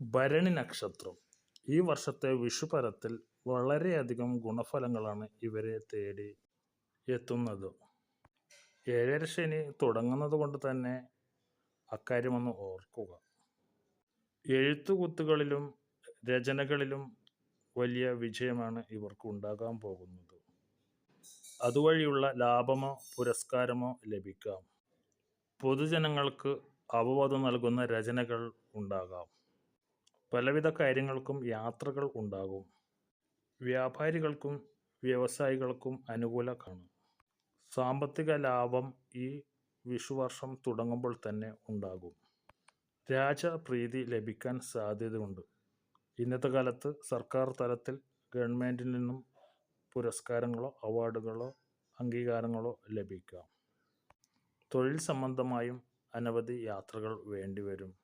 ഭരണി നക്ഷത്രം. ഈ വർഷത്തെ വിഷുപ്പരത്തിൽ വളരെയധികം ഗുണഫലങ്ങളാണ് ഇവരെ തേടി എത്തുന്നത്. ഏഴര ശനി തുടങ്ങുന്നത് കൊണ്ട് തന്നെ അക്കാര്യമൊന്ന് ഓർക്കുക. എഴുത്തുകുത്തുകളിലും രചനകളിലും വലിയ വിജയമാണ് ഇവർക്ക് ഉണ്ടാകാൻ പോകുന്നത്. അതുവഴിയുള്ള ലാഭമോ പുരസ്കാരമോ ലഭിക്കാം. പൊതുജനങ്ങൾക്ക് അവബോധം നൽകുന്ന രചനകൾ ഉണ്ടാകാം. പലവിധ കാര്യങ്ങൾക്കും യാത്രകൾ ഉണ്ടാകും. വ്യാപാരികൾക്കും വ്യവസായികൾക്കും അനുകൂല കാണും. സാമ്പത്തിക ലാഭം ഈ വിഷുവർഷം തുടങ്ങുമ്പോൾ തന്നെ ഉണ്ടാകും. രാജപ്രീതി ലഭിക്കാൻ സാധ്യതയുണ്ട്. ഇന്നത്തെ കാലത്ത് സർക്കാർ തലത്തിൽ ഗവൺമെൻറ്റിൽ നിന്നും പുരസ്കാരങ്ങളോ അവാർഡുകളോ അംഗീകാരങ്ങളോ ലഭിക്കാം. തൊഴിൽ സംബന്ധമായും അനവധി യാത്രകൾ വേണ്ടിവരും.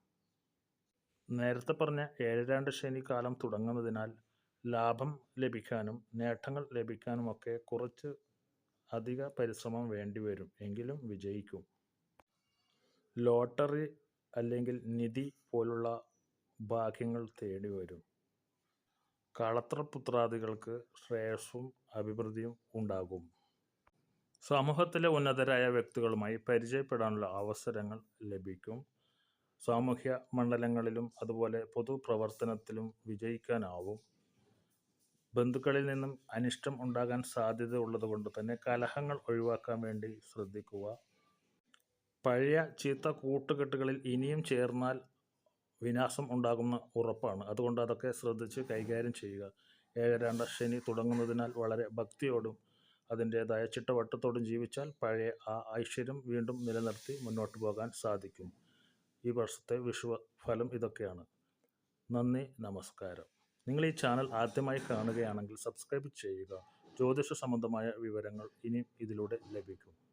നേരത്തെ പറഞ്ഞ ഏഴരാണ്ട് ശനി കാലം തുടങ്ങുന്നതിനാൽ ലാഭം ലഭിക്കാനും നേട്ടങ്ങൾ ലഭിക്കാനുമൊക്കെ കുറച്ച് അധിക പരിശ്രമം വേണ്ടിവരും. എങ്കിലും വിജയിക്കും. ലോട്ടറി അല്ലെങ്കിൽ നിധി പോലുള്ള ഭാഗ്യങ്ങൾ തേടി വരും. കളത്രപുത്രാദികൾക്ക് ശ്രേയസ്സും അഭിവൃദ്ധിയും ഉണ്ടാകും. സമൂഹത്തിലെ ഉന്നതരായ വ്യക്തികളുമായി പരിചയപ്പെടാനുള്ള അവസരങ്ങൾ ലഭിക്കും. സാമൂഹ്യ മണ്ഡലങ്ങളിലും അതുപോലെ പൊതുപ്രവർത്തനത്തിലും വിജയിക്കാനാവും. ബന്ധുക്കളിൽ നിന്നും അനിഷ്ടം ഉണ്ടാകാൻ സാധ്യത ഉള്ളതുകൊണ്ട് തന്നെ കലഹങ്ങൾ ഒഴിവാക്കാൻ വേണ്ടി ശ്രദ്ധിക്കുക. പഴയ ചീത്ത കൂട്ടുകെട്ടുകളിൽ ഇനിയും ചേർന്നാൽ വിനാശം ഉണ്ടാകുന്ന ഉറപ്പാണ്. അതുകൊണ്ട് അതൊക്കെ ശ്രദ്ധിച്ച് കൈകാര്യം ചെയ്യുക. ഏഴരാണ്ട ശനി തുടങ്ങുന്നതിനാൽ വളരെ ഭക്തിയോടും അതിൻ്റേതായ ചിട്ടവട്ടത്തോടും ജീവിച്ചാൽ പഴയ ആ ഐശ്വര്യം വീണ്ടും നിലനിർത്തി മുന്നോട്ട് പോകാൻ സാധിക്കും. ഈ വർഷത്തെ വിഷു ഫലം ഇതൊക്കെയാണ്. നന്ദി, നമസ്കാരം. നിങ്ങൾ ഈ ചാനൽ ആദ്യമായി കാണുകയാണെങ്കിൽ സബ്സ്ക്രൈബ് ചെയ്യുക. ജ്യോതിഷ സംബന്ധമായ വിവരങ്ങൾ ഇനിയും ഇതിലൂടെ ലഭിക്കും.